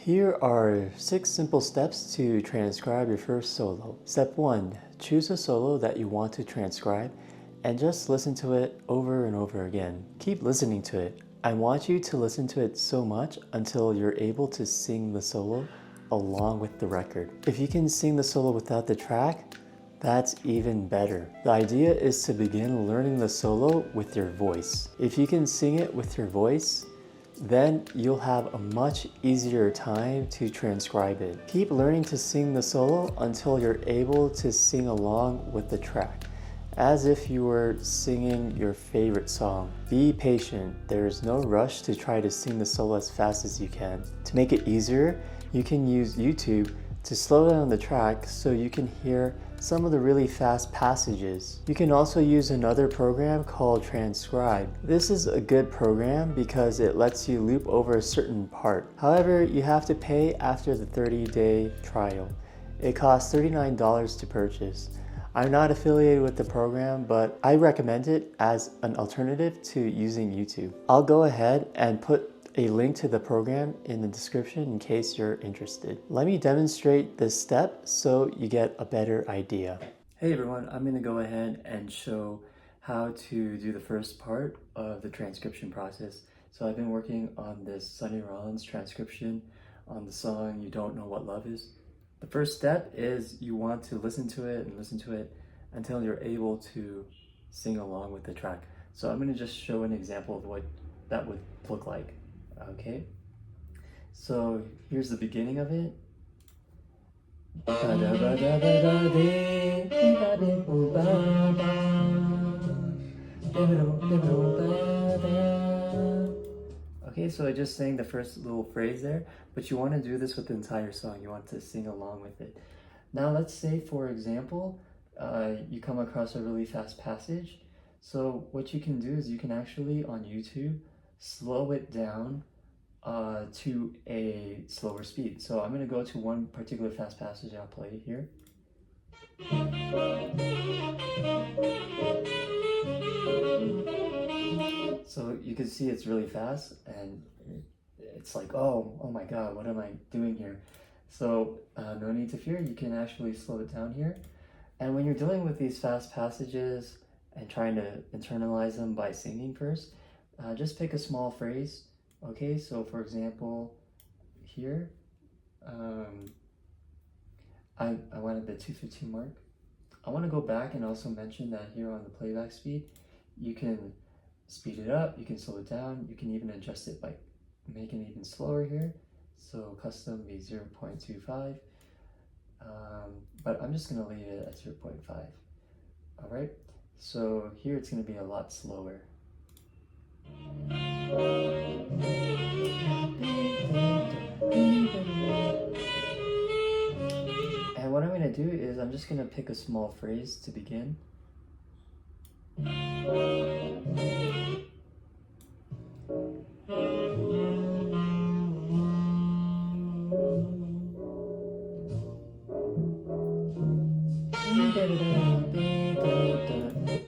Here are 6 simple steps to transcribe your first solo. Step 1. Choose a solo that you want to transcribe and just listen to it over and over again. Keep listening to it. I want you to listen to it so much until you're able to sing the solo along with the record. If you can sing the solo without the track, that's even better. The idea is to begin learning the solo with your voice. If you can sing it with your voice, then you'll have a much easier time to transcribe it. Keep learning to sing the solo until you're able to sing along with the track, as if you were singing your favorite song. Be patient. There's no rush to try to sing the solo as fast as you can. To make it easier, you can use YouTube to slow down the track so you can hear some of the really fast passages. You can also use another program called Transcribe. This is a good program because it lets you loop over a certain part. However, you have to pay after the 30-day trial. It costs $39 to purchase. I'm not affiliated with the program, but I recommend it as an alternative to using YouTube. I'll go ahead and put a link to the program in the description in case you're interested. Let me demonstrate this step so you get a better idea. Hey everyone, I'm going to go ahead and show how to do the first part of the transcription process. So I've been working on this Sonny Rollins transcription on the song You Don't Know What Love Is. The first step is you want to listen to it and listen to it until you're able to sing along with the track. So I'm going to just show an example of what that would look like. Okay, so here's the beginning of it. Okay, so I just sang the first little phrase there, but you want to do this with the entire song. You want to sing along with it. Now let's say, for example, you come across a really fast passage. So what you can do is you can actually, on YouTube, slow it down to a slower speed. So I'm going to go to one particular fast passage and I'll play it here. So you can see it's really fast and it's like, oh my God, what am I doing here? So no need to fear, you can actually slow it down here. And when you're dealing with these fast passages and trying to internalize them by singing first, just pick a small phrase. Okay, so for example, here, I wanted the 2:15 mark. I want to go back and also mention that here on the playback speed, you can speed it up, you can slow it down, you can even adjust it by making it even slower here. So custom be 0.25, but I'm just going to leave it at 0.5. All right, so here it's going to be a lot slower. And what I'm going to do is I'm just going to pick a small phrase to begin.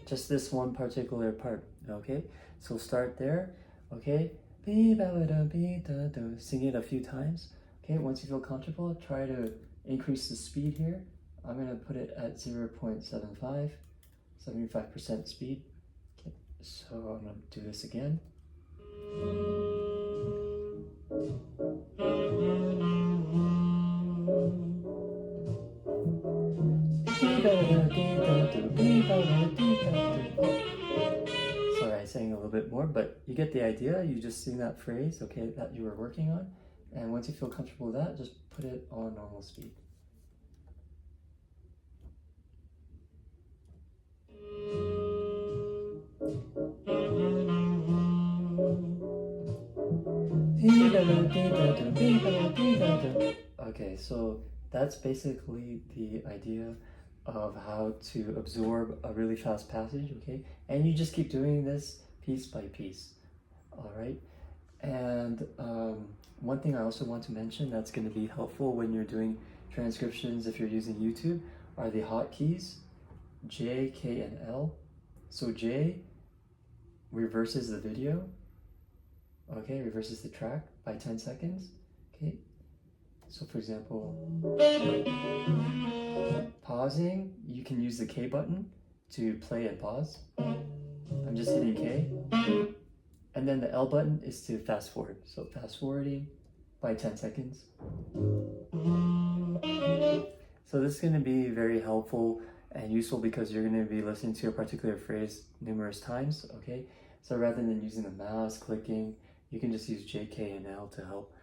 Just this one particular part, okay? So start there, okay? Sing it a few times, okay? Once you feel comfortable, try to increase the speed here. I'm going to put it at 0.75, 75% speed. Okay, so I'm going to do this again. Sorry, I sang a little bit more, but you get the idea. You just sing that phrase, okay, that you were working on. And once you feel comfortable with that, just put it on normal speed. Okay, so that's basically the idea of how to absorb a really fast passage, okay? And you just keep doing this piece by piece, all right? And one thing I also want to mention that's going to be helpful when you're doing transcriptions if you're using YouTube are the hotkeys, J, K, and L. So J reverses the video, okay, reverses the track by 10 seconds, okay? So for example, pausing, you can use the K button to play and pause. I'm just hitting K. And then the L button is to fast forward. So fast forwarding by 10 seconds. So this is going to be very helpful and useful because you're going to be listening to a particular phrase numerous times, okay? So rather than using the mouse, clicking, you can just use J, K, and L to help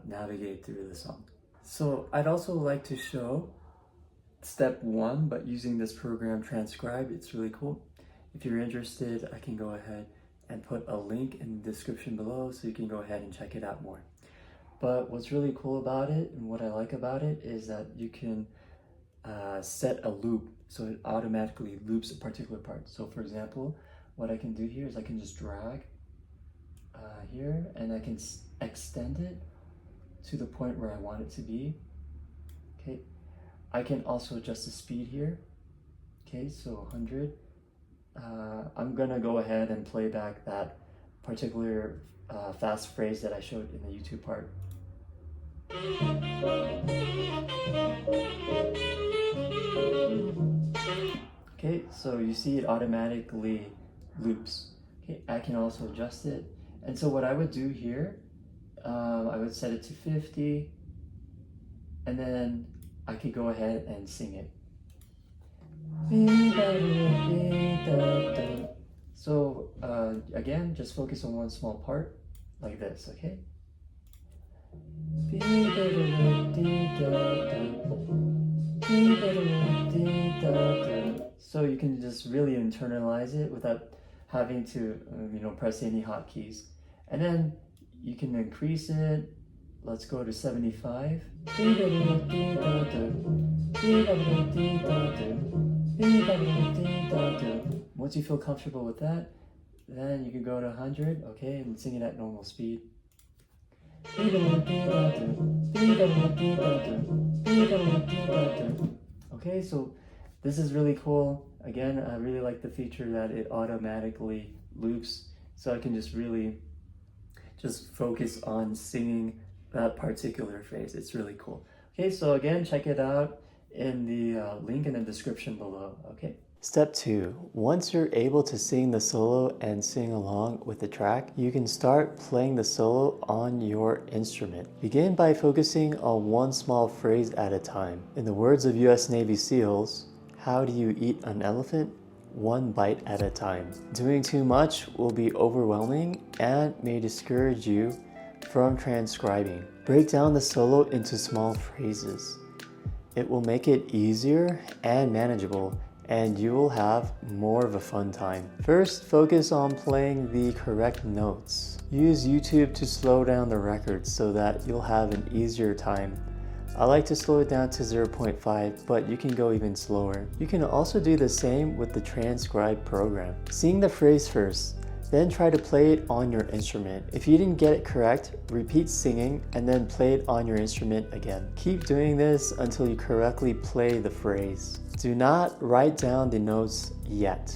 navigate through the song. So I'd also like to show step 1, but using this program Transcribe. It's really cool. If you're interested, I can go ahead and put a link in the description below so you can go ahead and check it out more. But what's really cool about it and what I like about it is that you can set a loop so it automatically loops a particular part. So for example, what I can do here is I can just drag here and I can extend it to the point where I want it to be. Okay, I can also adjust the speed here. Okay, so 100. I'm gonna go ahead and play back that particular fast phrase that I showed in the YouTube part. Okay, so you see it automatically loops. Okay, I can also adjust it. And so what I would do here, I would set it to 50, and then I could go ahead and sing it. So again, just focus on one small part, like this, okay? So you can just really internalize it without having to, press any hotkeys. And then you can increase it. Let's go to 75. Once you feel comfortable with that, then you can go to 100, okay, and sing it at normal speed. Okay, so this is really cool. Again, I really like the feature that it automatically loops, so I can just really focus on singing that particular phrase. It's really cool. Okay, so again, check it out in the link in the description below, okay? Step 2. Once you're able to sing the solo and sing along with the track, you can start playing the solo on your instrument. Begin by focusing on one small phrase at a time. In the words of US Navy SEALs, how do you eat an elephant? One bite at a time. Doing too much will be overwhelming and may discourage you from transcribing. Break down the solo into small phrases. It will make it easier and manageable, and you will have more of a fun time. First, focus on playing the correct notes. Use YouTube to slow down the record so that you'll have an easier time. I like to slow it down to 0.5, but you can go even slower. You can also do the same with the Transcribe program. Sing the phrase first, then try to play it on your instrument. If you didn't get it correct, repeat singing and then play it on your instrument again. Keep doing this until you correctly play the phrase. Do not write down the notes yet.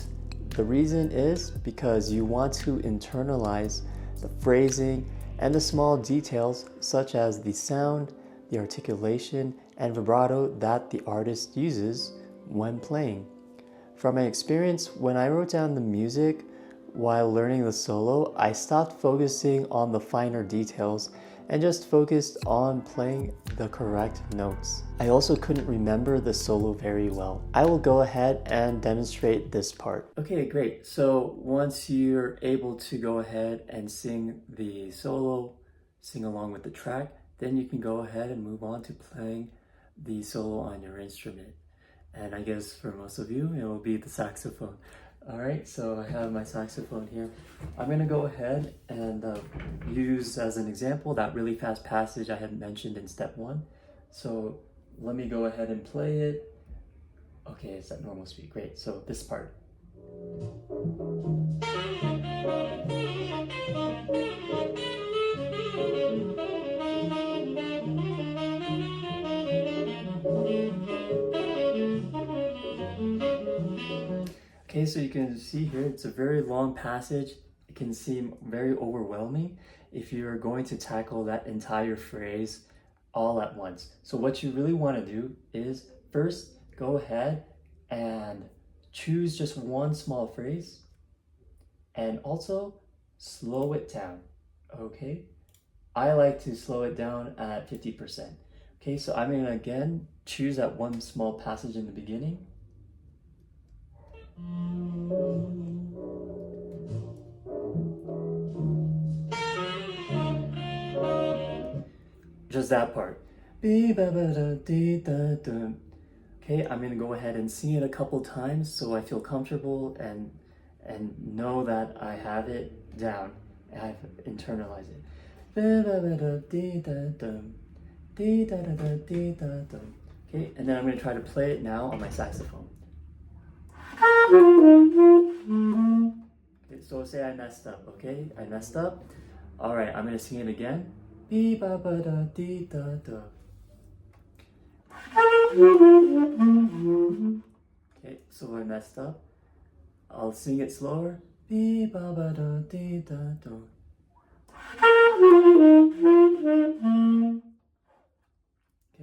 The reason is because you want to internalize the phrasing and the small details such as the sound, the articulation, and vibrato that the artist uses when playing. From my experience, when I wrote down the music while learning the solo, I stopped focusing on the finer details and just focused on playing the correct notes. I also couldn't remember the solo very well. I will go ahead and demonstrate this part. Okay, great. So once you're able to go ahead and sing the solo, sing along with the track, then you can go ahead and move on to playing the solo on your instrument. And I guess for most of you, it will be the saxophone. All right, so I have my saxophone here. I'm gonna go ahead and use as an example that really fast passage I had mentioned in step 1. So let me go ahead and play it. Okay, it's at normal speed, great. So this part. Okay, so you can see here, it's a very long passage. It can seem very overwhelming if you're going to tackle that entire phrase all at once. So what you really want to do is first go ahead and choose just one small phrase and also slow it down, okay? I like to slow it down at 50%. Okay, so I'm gonna again choose that one small passage in the beginning. Just that part. Okay, I'm gonna go ahead and sing it a couple times so I feel comfortable and know that I have it down. I've internalized it. Okay, and then I'm gonna try to play it now on my saxophone. Okay, so say I messed up, okay? I messed up. All right, I'm gonna sing it again. Okay, so I messed up. I'll sing it slower. Okay,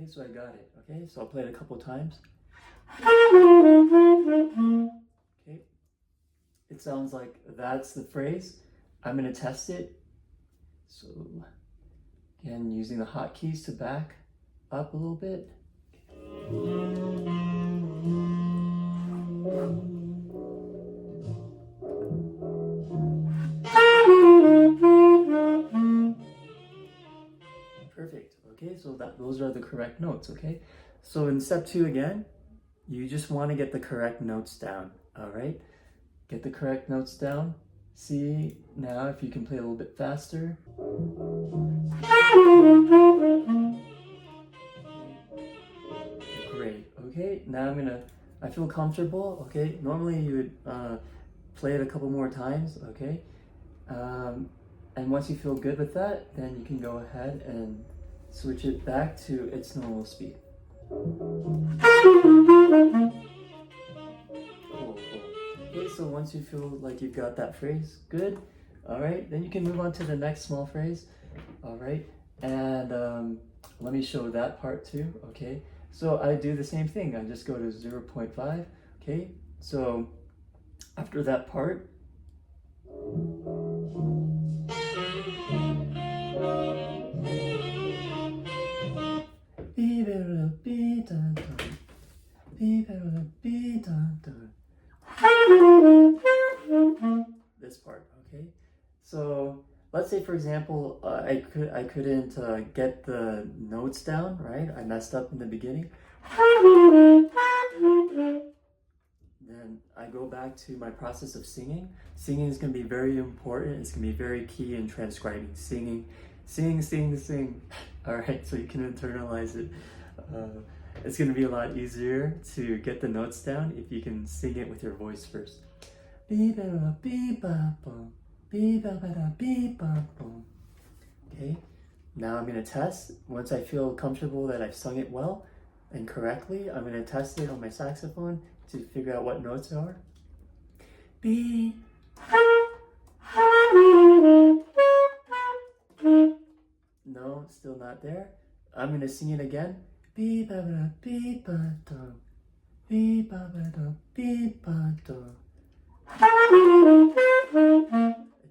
so I got it. Okay, so I'll play it a couple times. Okay, it sounds like that's the phrase. I'm gonna test it. So again, using the hotkeys to back up a little bit. Perfect. Okay, so those are the correct notes. Okay, so in step 2 again, you just want to get the correct notes down. All right, get the correct notes down. See now if you can play a little bit faster. Great. Okay, now I feel comfortable. Okay, normally you would play it a couple more times. Okay, and once you feel good with that, then you can go ahead and switch it back to its normal speed. Cool. Okay, so once you feel like you've got that phrase, good. All right, then you can move on to the next small phrase. All right, and let me show that part too. Okay, so I do the same thing. I just go to 0.5. Okay, so after that part, this part. Okay, so let's say for example I couldn't get the notes down, right? I messed up in the beginning. Then I go back to my process of singing. Singing is going to be very important. It's going to be very key in transcribing. Sing. All right, so you can internalize it. It's going to be a lot easier to get the notes down if you can sing it with your voice first. Okay, now I'm going to test. Once I feel comfortable that I've sung it well and correctly, I'm going to test it on my saxophone to figure out what notes are. B. No, still not there. I'm going to sing it again. It's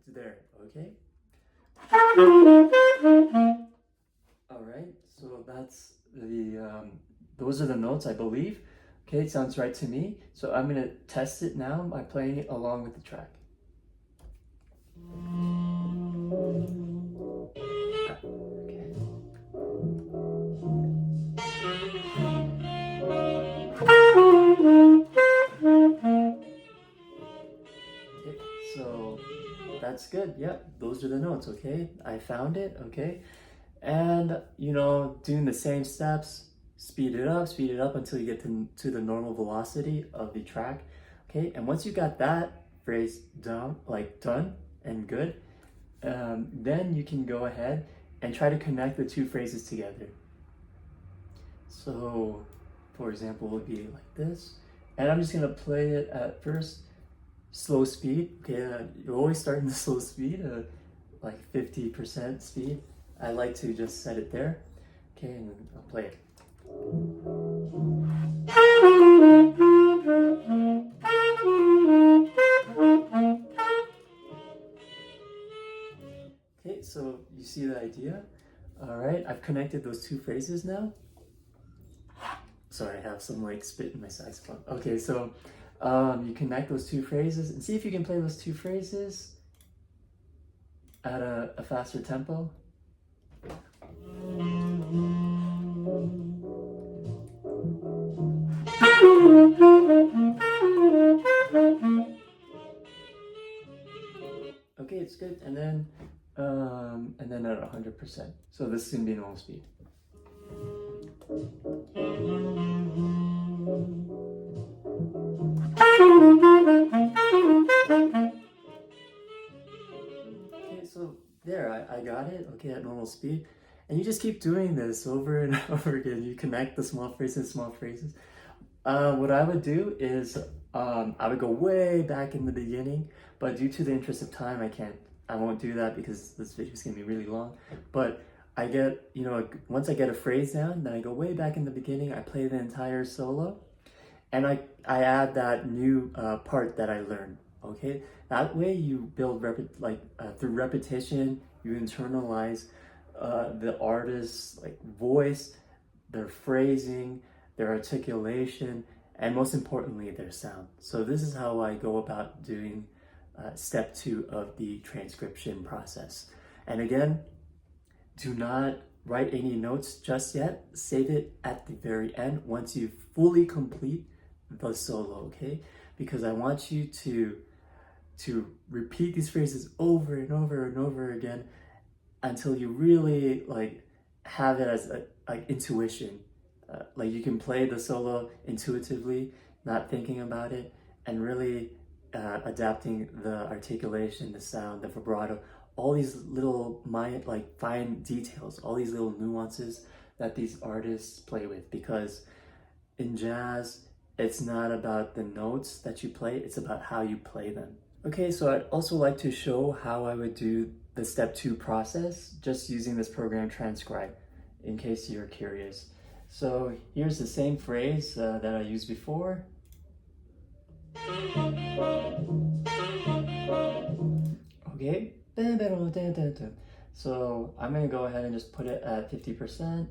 there, okay? All right, so that's those are the notes, I believe. Okay, it sounds right to me. So I'm gonna test it now by playing it along with the track. Okay, so that's good. Yep, those are the notes. Okay, I found it. Okay, and doing the same steps. Speed it up until you get to the normal velocity of the track. Okay, and once you got that phrase done and good, then you can go ahead and try to connect the two phrases together. So, for example, it would be like this, and I'm just gonna play it at first slow speed. Okay, you always start in the slow speed, like 50% speed. I like to just set it there. Okay, and then I'll play it. Okay, so you see the idea? All right, I've connected those two phrases now. Sorry, I have some like spit in my saxophone. Okay, so you connect those two phrases and see if you can play those two phrases at a faster tempo. Okay, it's good. And then at 100%. So this is gonna be normal speed. Okay, so there, I got it. Okay, at normal speed. And you just keep doing this over and over again. You connect the small phrases. What I would do is I would go way back in the beginning, but due to the interest of time, I won't do that because this video is gonna be really long. But I get, once I get a phrase down, then I go way back in the beginning, I play the entire solo, and I add that new part that I learned, okay? That way you build, through repetition, you internalize the artist's voice, their phrasing, their articulation, and most importantly, their sound. So this is how I go about doing step 2 of the transcription process. And again, do not write any notes just yet. Save it at the very end once you fully complete the solo, okay? Because I want you to repeat these phrases over and over and over again until you really have it as intuition. You can play the solo intuitively, not thinking about it, and really adapting the articulation, the sound, the vibrato, all these little fine details, all these little nuances that these artists play with. Because in jazz, it's not about the notes that you play, it's about how you play them. Okay, so I'd also like to show how I would do the step 2 process just using this program Transcribe, in case you're curious. So here's the same phrase that I used before. Okay, so I'm gonna go ahead and just put it at 50%.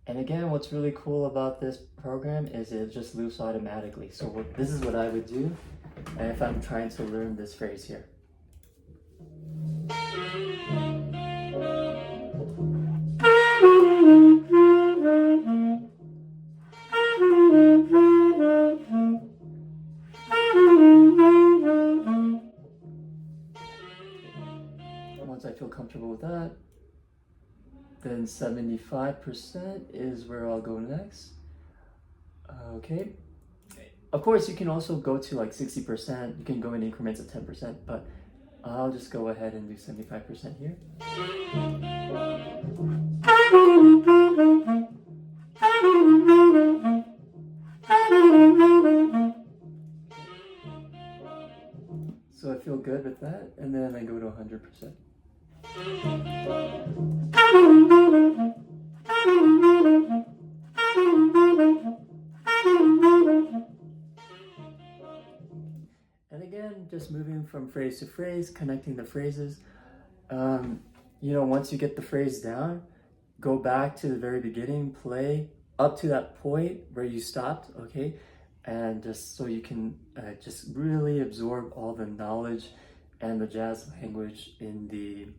And again, what's really cool about this program is it just loops automatically. So this is what I would do if I'm trying to learn this phrase here. Once I feel comfortable with that, then 75% is where I'll go next. Okay. Of course, you can also go to 60%. You can go in increments of 10%, but I'll just go ahead and do 75% here. So I feel good with that, and then I go to 100%. And again, just moving from phrase to phrase, connecting the phrases. Once you get the phrase down, go back to the very beginning, play up to that point where you stopped, okay? And just so you can just really absorb all the knowledge and the jazz language in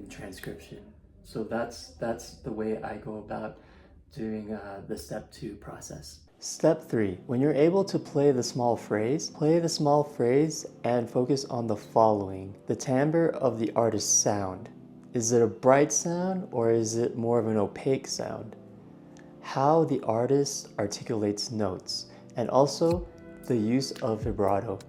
transcription. So that's the way I go about doing the step 2 process. Step 3, when you're able to play the small phrase and focus on the following: the timbre of the artist's sound. Is it a bright sound or is it more of an opaque sound? How the artist articulates notes, and also the use of vibrato.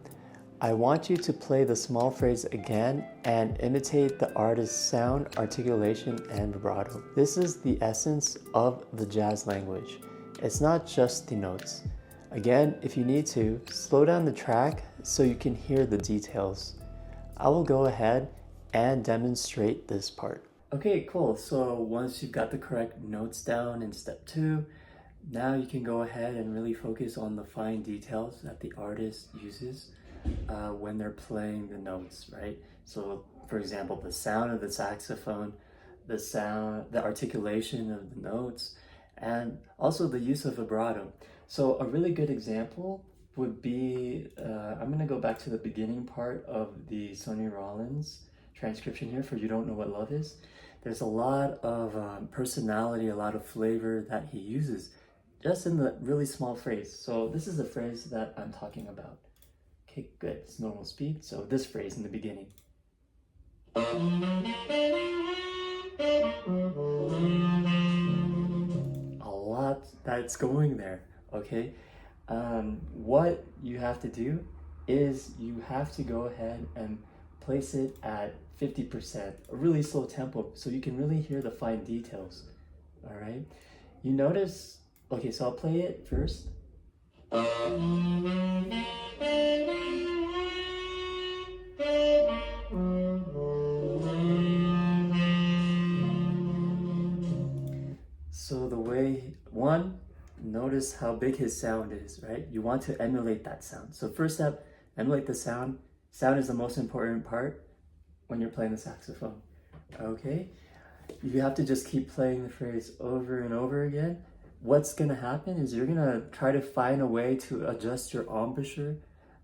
I want you to play the small phrase again and imitate the artist's sound, articulation, and vibrato. This is the essence of the jazz language. It's not just the notes. Again, if you need to, slow down the track so you can hear the details. I will go ahead and demonstrate this part. Okay, cool. So once you've got the correct notes down in step 2, now you can go ahead and really focus on the fine details that the artist uses when they're playing the notes, right? So for example, the sound of the saxophone, the articulation of the notes, and also the use of vibrato. So a really good example would be, I'm gonna go back to the beginning part of the Sonny Rollins transcription here for You Don't Know What Love Is. There's a lot of personality, a lot of flavor that he uses just in the really small phrase. So this is the phrase that I'm talking about. Okay, good, it's normal speed. So this phrase in the beginning. A lot that's going there, okay? What you have to do is you have to go ahead and place it at 50%, a really slow tempo, so you can really hear the fine details, all right? You notice, okay, so I'll play it first. So the way, one, notice how big his sound is, right? You want to emulate that sound. So first step, emulate the sound. Sound is the most important part when you're playing the saxophone, okay? You have to just keep playing the phrase over and over again. What's gonna happen is you're gonna try to find a way to adjust your embouchure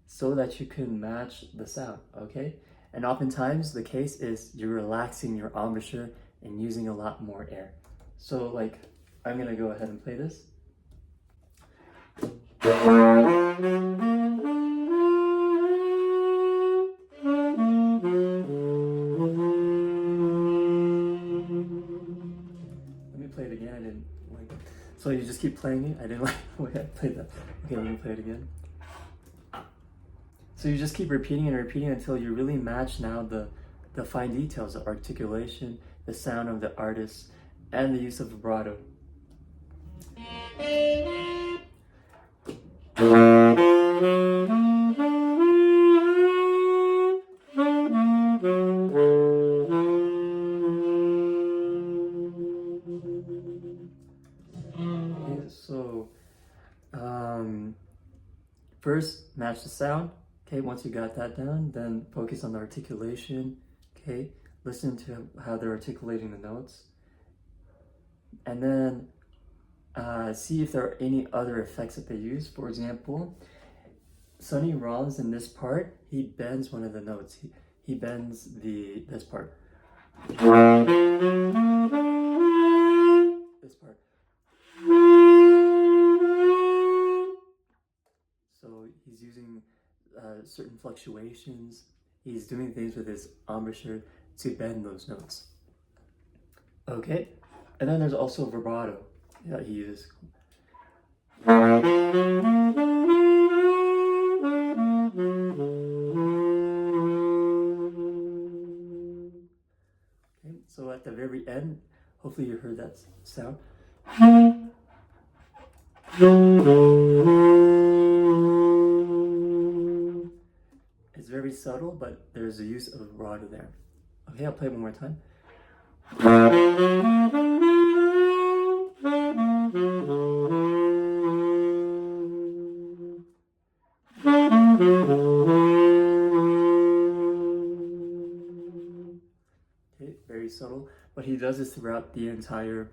so that you can match the sound, okay? And oftentimes the case is you're relaxing your embouchure and using a lot more air. So like, I'm gonna go ahead and play this. Let me play it again, I didn't like it. So you just keep playing it, I didn't like the way I played that. Okay, let me play it again. So you just keep repeating and repeating until you really match now the fine details, the articulation, the sound of the artist, and the use of vibrato. Okay, so first match the sound. Okay, once you got that down, then focus on the articulation. Okay, listen to how they're articulating the notes. And then see if there are any other effects that they use. For example, Sonny Rollins in this part, he bends one of the notes. He bends this part. This part. So he's using certain fluctuations. He's doing things with his embouchure to bend those notes. Okay, and then there's also vibrato that he uses. Okay, so at the very end, hopefully you heard that sound. It's very subtle, but there's a use of vibrato there. Okay, I'll play it one more time. Okay, very subtle, but he does this throughout the entire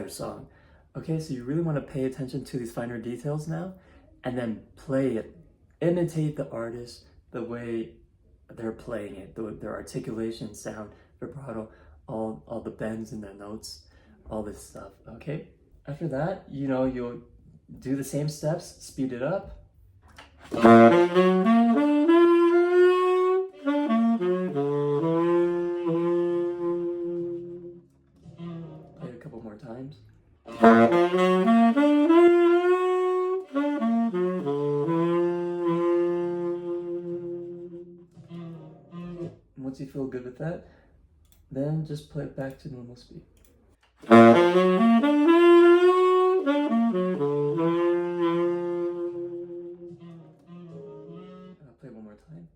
song. Okay, so you really want to pay attention to these finer details now, and then play it. Imitate the artist the way they're playing it, their articulation, sound, vibrato, all the bends in their notes, all this stuff, okay? After that, you'll do the same steps, speed it up. Play it a couple more times. Once you feel good with that, then just play it back to normal speed. I'll play one more time.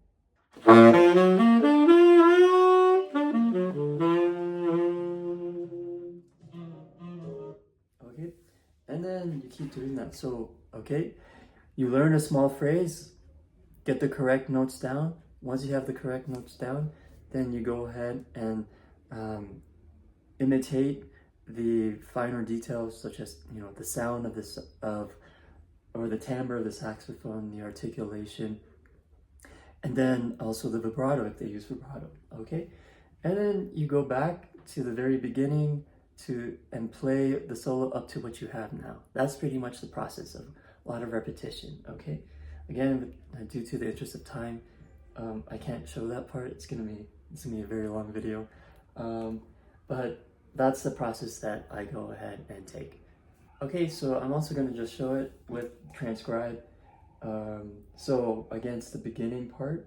then you keep doing that. So, okay, you learn a small phrase, get the correct notes down. Once you have the correct notes down, then you go ahead and imitate the finer details, such as, you know, the sound of this or the timbre of the saxophone, the articulation, and then also the vibrato if they use vibrato. Okay, and then you go back to the very beginning and play the solo up to what you have now. That's pretty much the process of a lot of repetition. Okay, again, due to the interest of time, I can't show that part. It's gonna be a very long video, but that's the process that I go ahead and take. Okay, so I'm also gonna just show it with Transcribe. So again, it's the beginning part.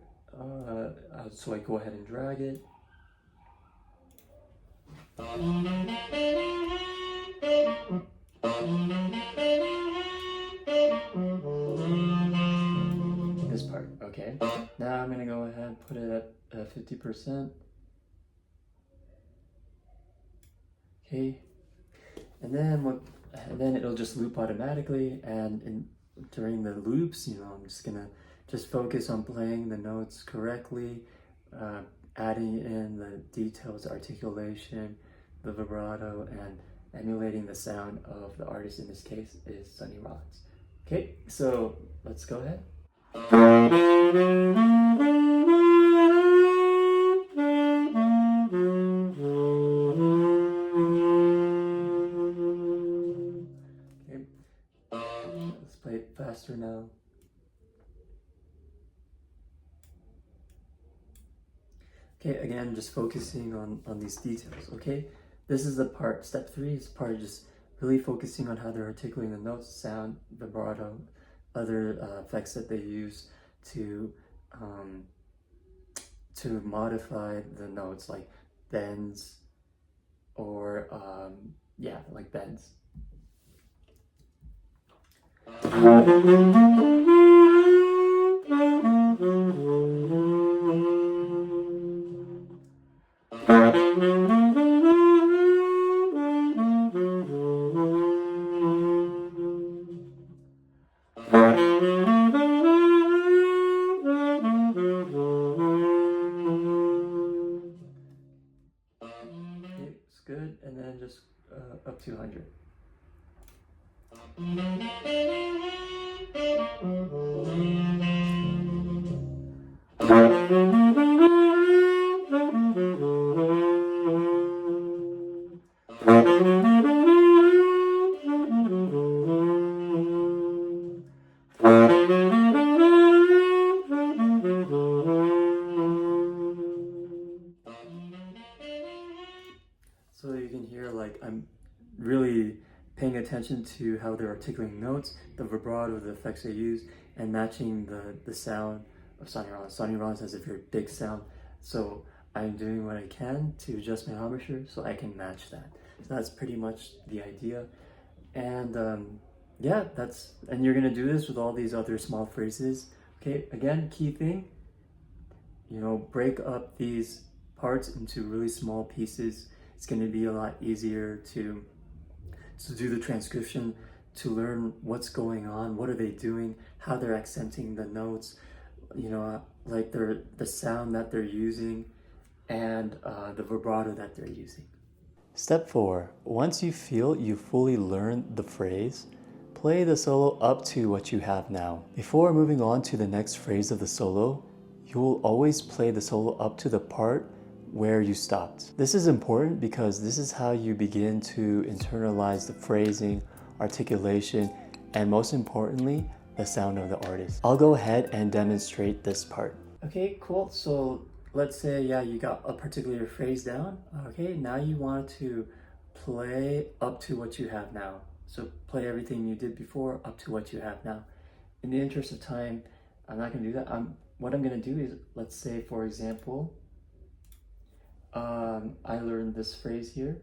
So I go ahead and drag it. This part, okay. Now I'm gonna go ahead and put it at 50%. Okay, and then it'll just loop automatically, and during the loops, you know, I'm just gonna focus on playing the notes correctly, adding in the details, articulation, the vibrato, and emulating the sound of the artist. In this case is Sonny Rollins. Okay, so let's go ahead. Let's play it faster now. Okay, again, just focusing on these details, okay? This is the part, step 3 is part of just really focusing on how they're articulating the notes, sound, vibrato, other effects that they use to modify the notes, like bends or, like bends. Okay, it's good, and then just up to 100. So you can hear, like, I'm really paying attention to how they're articulating notes, the vibrato, the effects they use, and matching the sound of Sonny Rollins. Sonny Rollins has a very big sound, so I'm doing what I can to adjust my embouchure so I can match that. So that's pretty much the idea. And yeah, and you're gonna do this with all these other small phrases. Okay, again, key thing, you know, break up these parts into really small pieces. It's going to be a lot easier to do the transcription, to learn what's going on, what are they doing, how they're accenting the notes, you know, like the sound that they're using, and the vibrato that they're using. Step 4. Once you feel you fully learned the phrase, play the solo up to what you have now. Before moving on to the next phrase of the solo, you will always play the solo up to the part where you stopped. This is important because this is how you begin to internalize the phrasing, articulation, and most importantly, the sound of the artist. I'll go ahead and demonstrate this part. Okay, cool. So let's say, you got a particular phrase down. Okay, now you want to play up to what you have now. So play everything you did before up to what you have now. In the interest of time, I'm not gonna do that. What I'm gonna do is, let's say, for example, I learned this phrase here.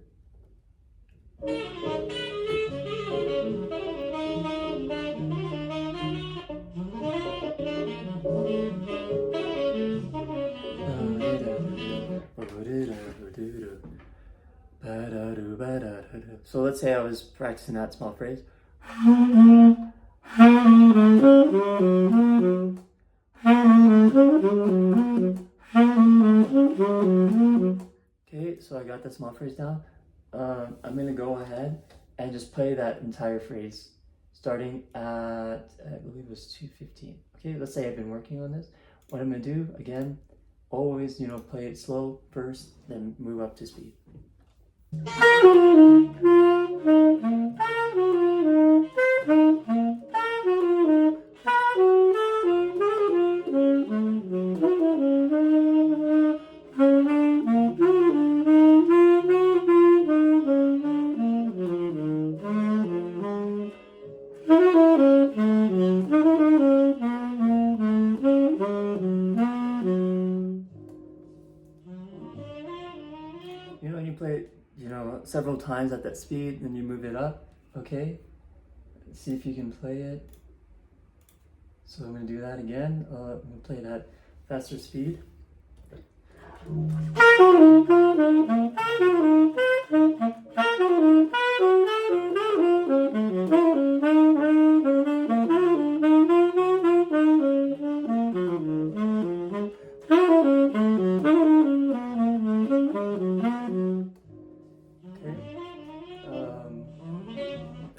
So let's say I was practicing that small phrase. Okay, so I got the small phrase down. I'm gonna go ahead and just play that entire phrase starting at, I believe it was 2:15. Okay, let's say I've been working on this. What I'm gonna do, again, always, play it slow first, then move up to speed. When you play it, several times at that speed, then you move it up, okay? See if you can play it. So I'm going to do that again. I'm going to play it at faster speed.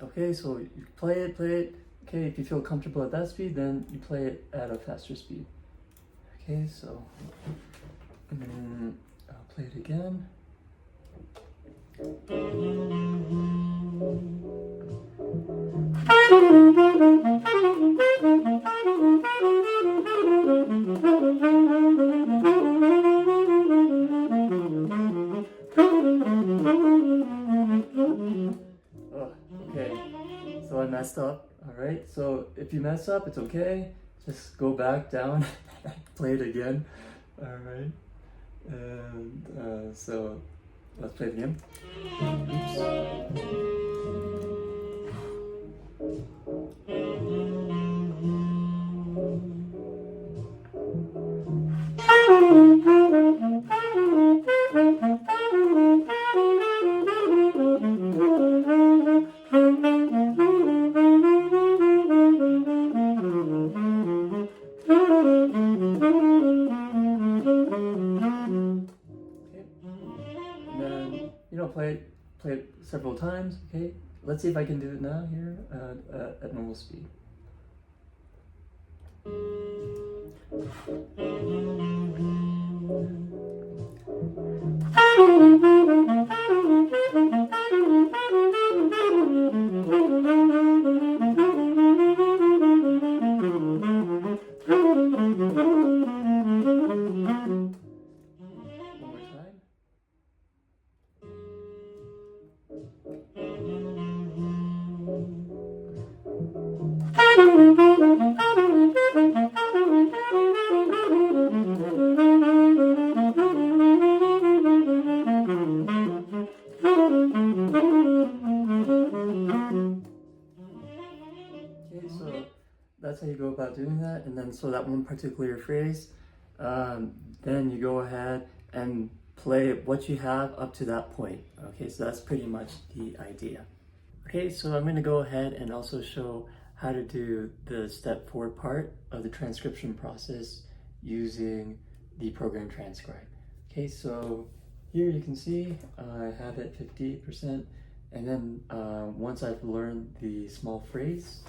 Okay, so you play it. Okay, if you feel comfortable at that speed, then you play it at a faster speed. Okay, so I'll play it again. Okay, so I messed up. All right, so if you mess up, it's okay. Just go back down, play it again. All right, and so let's play it again. Play it several times. Okay, let's see if I can do it now here at normal speed. That's how you go about doing that. And then so that one particular phrase, then you go ahead and play what you have up to that point. Okay, so that's pretty much the idea. Okay, so I'm going to go ahead and also show how to do the step 4 part of the transcription process using the program Transcribe. Okay, so here you can see I have it 58%, and then once I've learned the small phrase,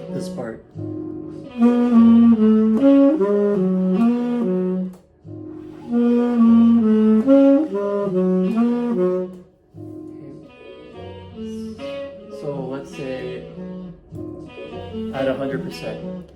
this part. So let's say at 100%.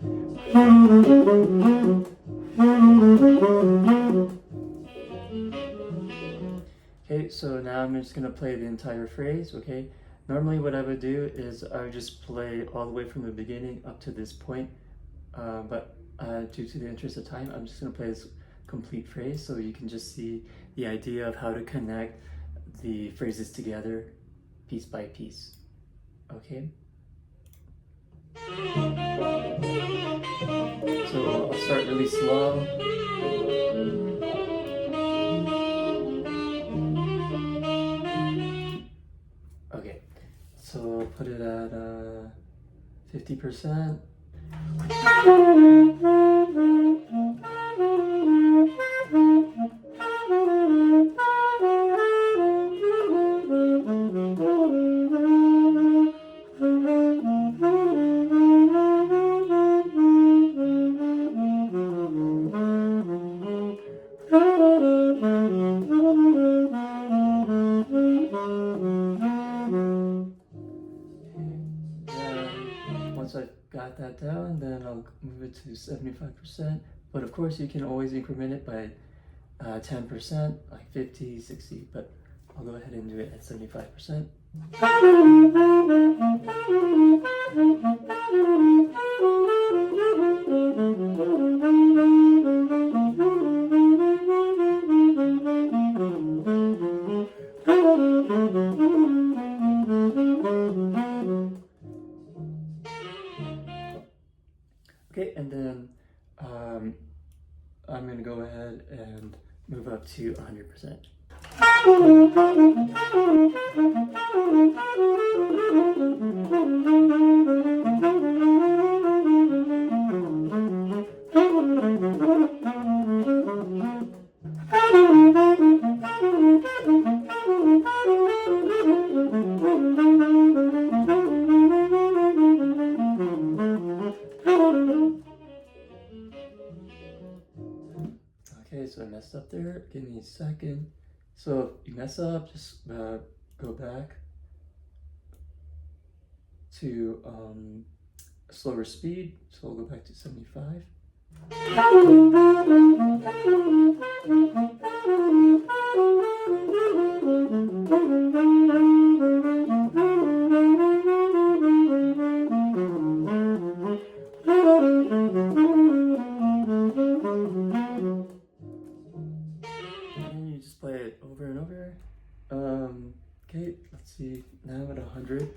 Okay, so now I'm just going to play the entire phrase, okay? Normally what I would do is I would just play all the way from the beginning up to this point, but due to the interest of time, I'm just going to play this complete phrase so you can just see the idea of how to connect the phrases together piece by piece, okay? So I'll start really slow. put it at 50%. Once I've got that down, then I'll move it to 75%. But of course, you can always increment it by 10%, like 50, 60, but I'll go ahead and do it at 75%. Okay, and then I'm going to go ahead and move up to 100%. Okay, so I messed up there. Give me a second. So if you mess up, just go back to a slower speed. So I'll go back to 75. And you just play it over and over. Okay, let's see. Now I'm at 100.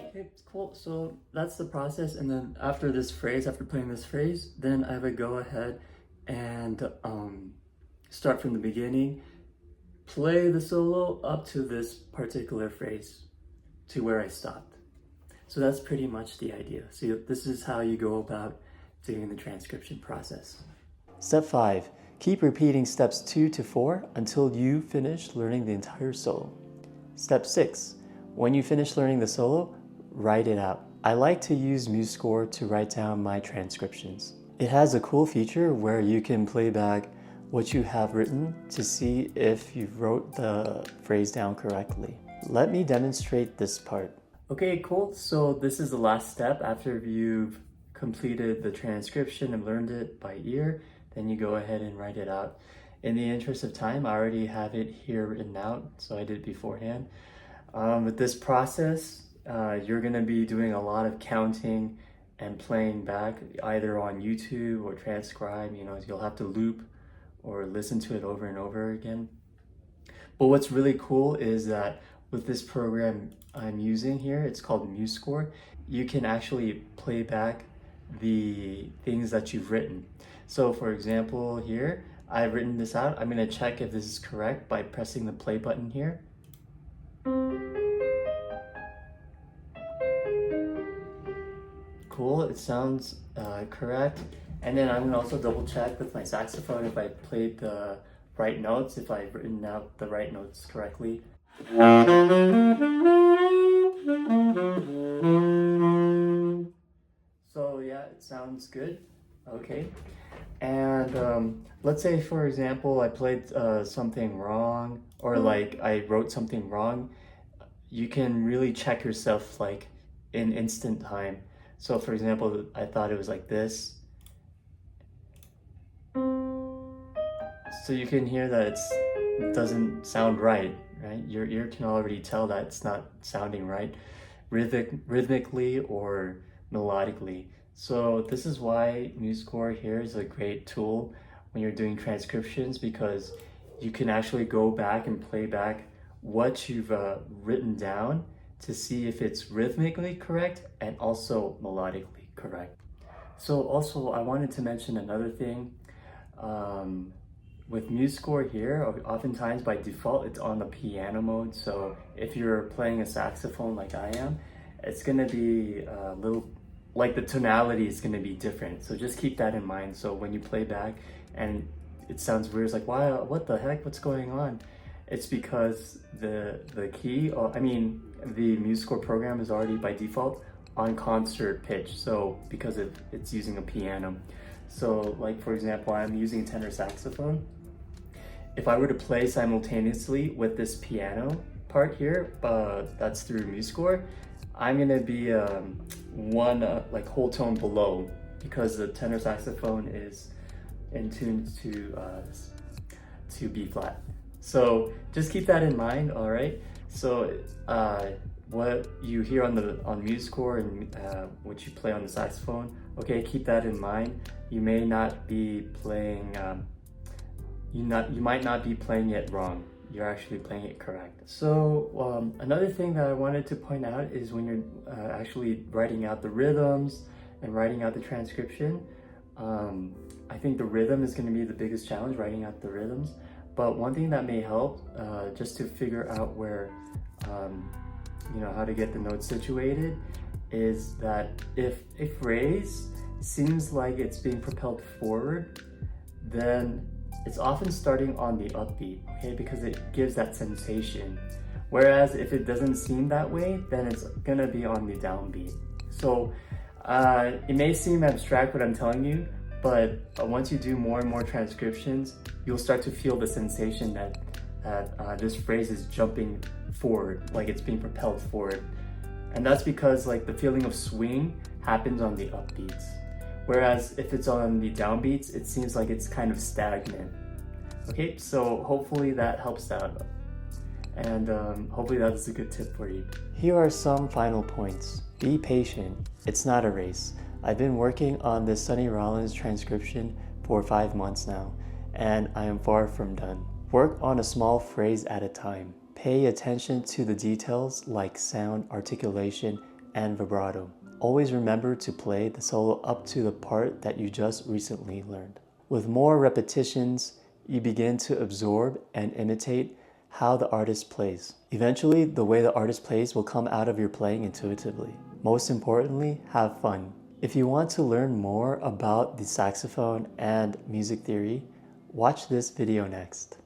Okay, cool. So that's the process. And then after this phrase, after playing this phrase, then I would go ahead and start from the beginning, play the solo up to this particular phrase to where I stopped. So that's pretty much the idea. So this is how you go about doing the transcription process. Step 5. Keep repeating steps 2 to 4 until you finish learning the entire solo. Step 6. When you finish learning the solo, write it out. I like to use musescore to write down my transcriptions. It has a cool feature where you can play back what you have written to see if you wrote the phrase down correctly. Let me demonstrate this part. Okay, cool. So this is the last step after you've completed the transcription and learned it by ear. Then you go ahead and write it out. In the interest of time, I already have it here written out, so I did it beforehand. With this process, you're going to be doing a lot of counting and playing back either on YouTube or Transcribe. You know, you'll have to loop or listen to it over and over again. But what's really cool is that with this program I'm using here, it's called musescore, you can actually play back the things that you've written. So for example here, I've written this out. I'm going to check if this is correct by pressing the play button here. Cool, it sounds correct. And then I'm going to also double check with my saxophone if I played the right notes, if I've written out the right notes correctly. So yeah, it sounds good. Okay. And let's say, for example, I played something wrong, or like I wrote something wrong. You can really check yourself like in instant time. So for example, I thought it was like this. So you can hear that it doesn't sound right? Your ear can already tell that it's not sounding right, rhythmically or melodically. So this is why musescore here is a great tool when you're doing transcriptions, because you can actually go back and play back what you've written down to see if it's rhythmically correct and also melodically correct. So also I wanted to mention another thing. With musescore here, oftentimes by default it's on the piano mode. So if you're playing a saxophone like I am, it's gonna be a little, like the tonality is gonna be different. So just keep that in mind. So when you play back and it sounds weird, it's like, wow, what the heck, what's going on? It's because the key, the musescore program is already by default on concert pitch. So because it's using a piano. So like for example, I'm using tenor saxophone. If I were to play simultaneously with this piano part here, that's through musescore, I'm gonna be one whole tone below because the tenor saxophone is in tune to B flat. So just keep that in mind, all right? So what you hear on musescore and what you play on the saxophone, okay, keep that in mind. You may not be playing, you might not be playing it wrong. You're actually playing it correct. So another thing that I wanted to point out is when you're actually writing out the rhythms and writing out the transcription, I think the rhythm is going to be the biggest challenge, writing out the rhythms. But one thing that may help, just to figure out where, how to get the notes situated, is that if a phrase seems like it's being propelled forward, then it's often starting on the upbeat, okay, because it gives that sensation. Whereas if it doesn't seem that way, then it's gonna be on the downbeat. So it may seem abstract what I'm telling you, but once you do more and more transcriptions, you'll start to feel the sensation that this phrase is jumping forward, like it's being propelled forward. And that's because like the feeling of swing happens on the upbeats. Whereas if it's on the downbeats, it seems like it's kind of stagnant. Okay, so hopefully that helps out. And hopefully that is a good tip for you. Here are some final points. Be patient. It's not a race. I've been working on this Sonny Rollins transcription for 5 months now, and I am far from done. Work on a small phrase at a time. Pay attention to the details like sound, articulation, and vibrato. Always remember to play the solo up to the part that you just recently learned. With more repetitions, you begin to absorb and imitate how the artist plays. Eventually, the way the artist plays will come out of your playing intuitively. Most importantly, have fun. If you want to learn more about the saxophone and music theory, watch this video next.